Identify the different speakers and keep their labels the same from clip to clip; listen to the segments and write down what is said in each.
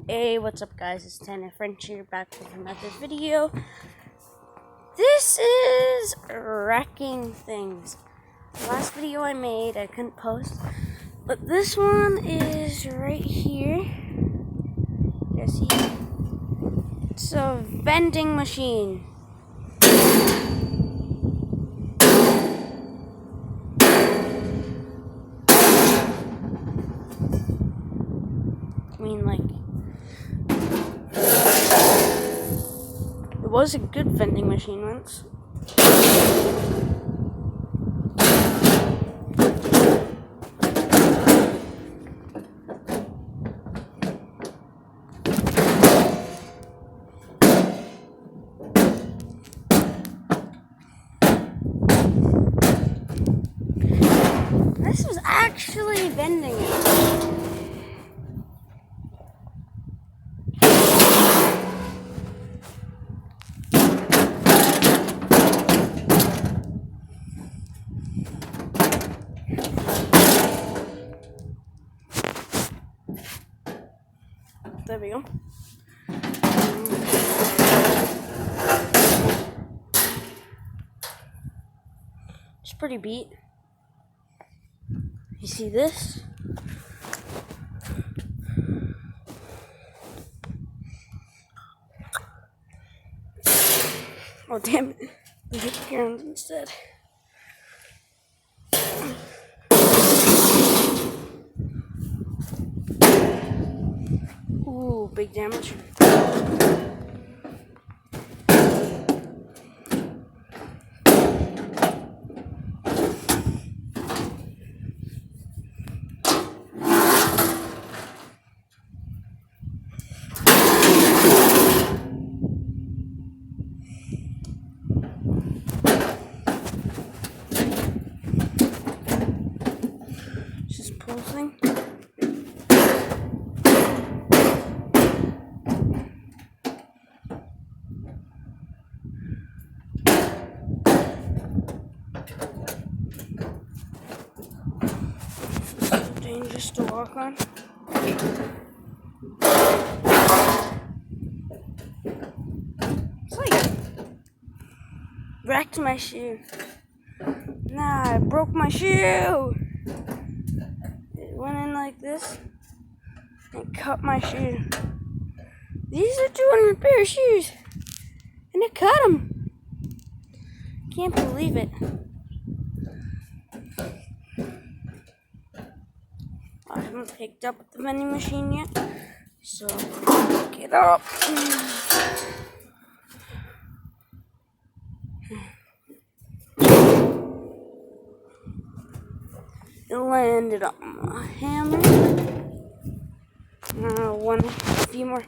Speaker 1: Hey, what's up guys, it's Tanner French here, back with another video. This is wrecking things. The last video I made, I couldn't post, but this one is right here. You see? It's a vending machine. I mean, like, it was a good vending machine once. This was actually vending it. There we go. It's pretty beat. You see this? Oh damn it, the hit the ground instead. Ooh, big damage. Just pulsing. Dangerous to walk on. It's like wrecked my shoe. Nah, I broke my shoe. It went in like this and cut my shoe. These are 200 pair of shoes, and it cut them. Can't believe it. I haven't picked up the vending machine yet, so get up. It landed on my hammer. A few more.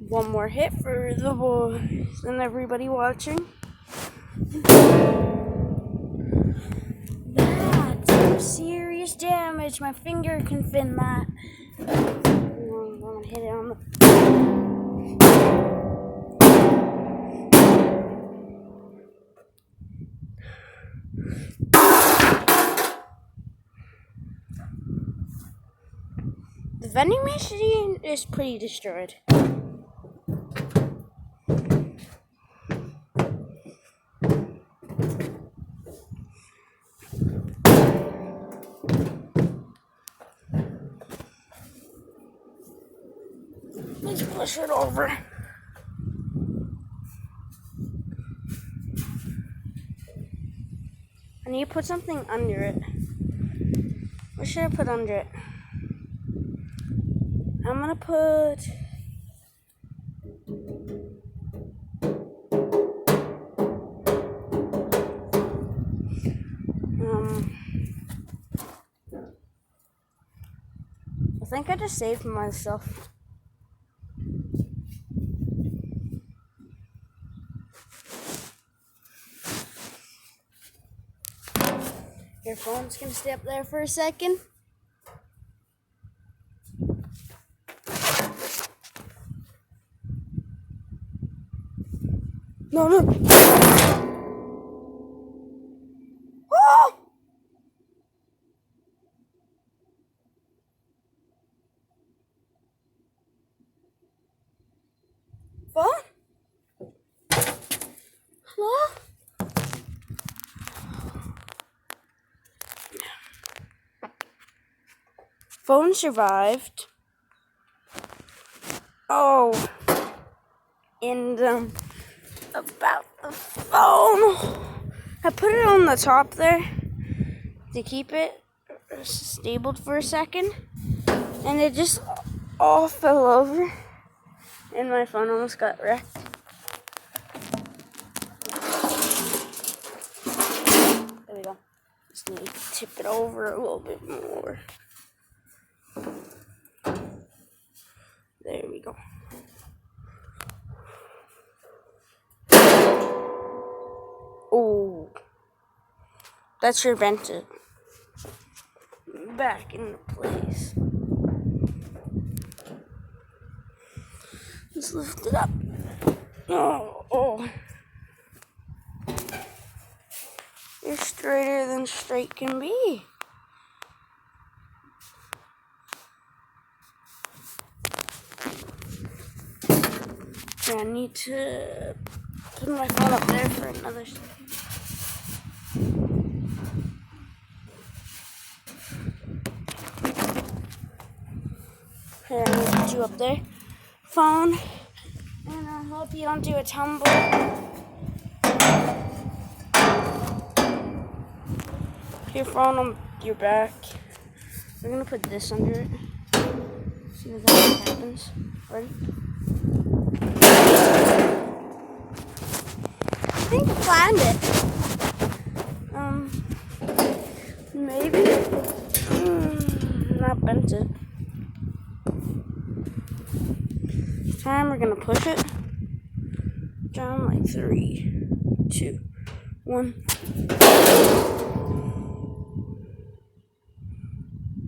Speaker 1: One more hit for the boys and everybody watching. That's some serious damage. My finger can fin that. I'm gonna hit it on the. The vending machine is pretty destroyed. Let's push it over. I need to put something under it. What should I put under it? I'm gonna put I think I just saved myself. Your phone's gonna stay up there for a second. No, no. Oh! Phone? Hello? Phone survived. Oh. And, about the phone. I put it on the top there to keep it stabled for a second. And it just all fell over. And my phone almost got wrecked. There we go. Just need to tip it over a little bit more. There we go. Oh, that's your vented back into place. Just lift it up. Oh. You're straighter than straight can be. Yeah, I need to put my phone up there for another second. Here, I'm going to put you up there. Phone. And I'll hope you don't do a tumble. Your phone on your back. We're going to put this under it. See what that happens. Ready? I think I planned it. Maybe. Not bent it. This time we're gonna push it down like 3, 2, 1.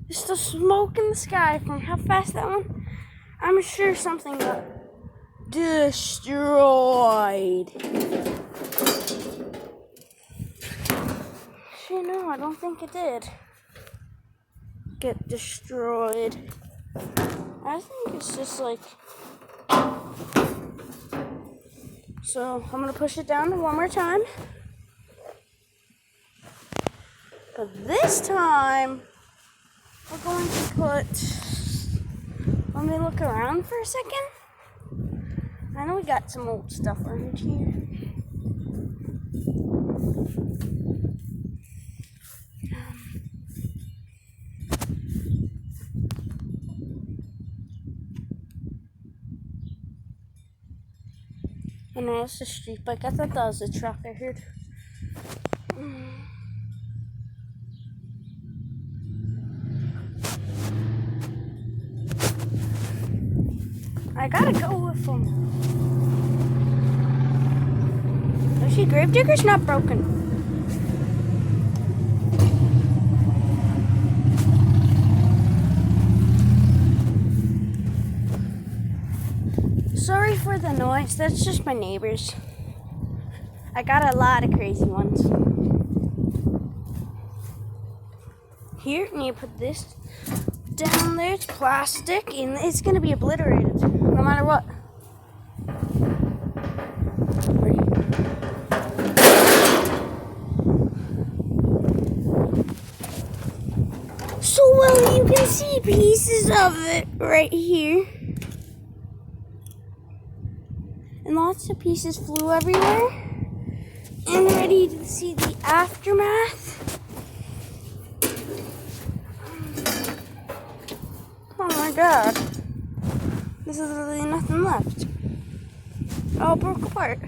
Speaker 1: There's still smoke in the sky from how fast that one. I'm sure something got destroyed. Actually, no, I don't think it did get destroyed. I think it's just like... So, I'm going to push it down one more time. But this time, we're going to put... Let me look around for a second. I know we got some old stuff around here. Oh no, it's a street bike. I thought that was a truck I heard. I gotta go with them. Actually, Gravedigger's not broken. Sorry for the noise, that's just my neighbors. I got a lot of crazy ones. Here, and you put this down there, it's plastic, and it's gonna be obliterated, no matter what. So well, you can see pieces of it right here. And lots of pieces flew everywhere. And ready to see the aftermath. Oh my god. This is really nothing left. All broke apart.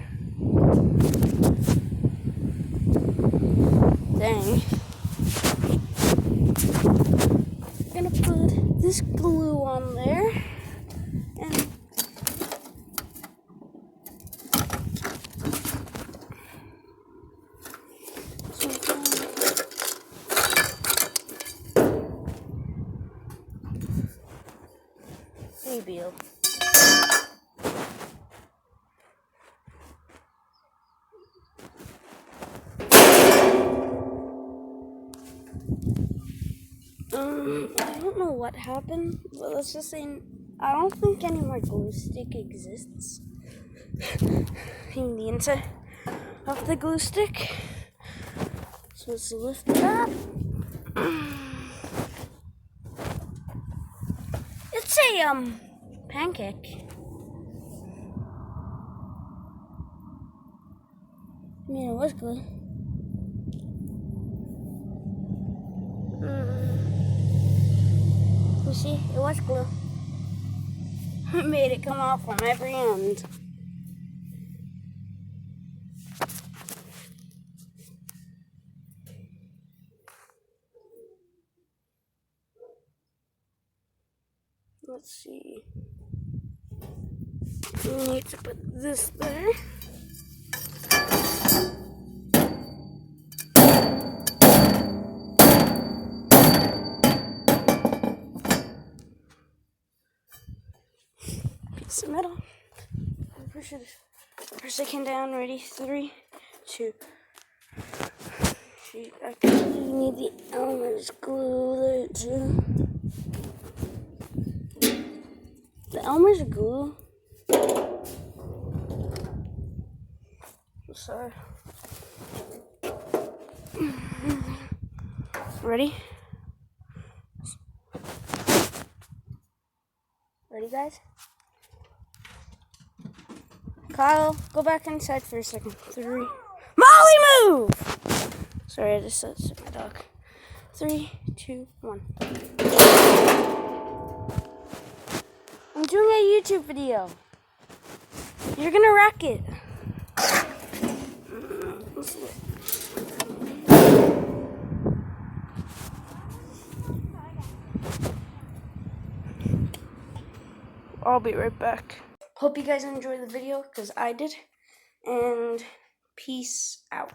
Speaker 1: Dang. I'm gonna put this glue on there. And maybe. I don't know what happened, but let's just say I don't think any more glue stick exists. In the inside of the glue stick. So let's lift it up. It's a pancake. I mean, it was glue. You see, it was glue. It made it come out from every end. Let's see. We need to put this there. Piece of metal. Push it for a second down. Ready? 3, 2. Actually, you need the Elmer's glue there too. The Elmer's glue. Sorry. Ready? Ready, guys? Kyle, go back inside for a second. 3. Molly, move! Sorry, I just said to my dog. 3, 2, 1. I'm doing a YouTube video. You're gonna wreck it. I'll be right back. Hope you guys enjoyed the video, because I did. And peace out.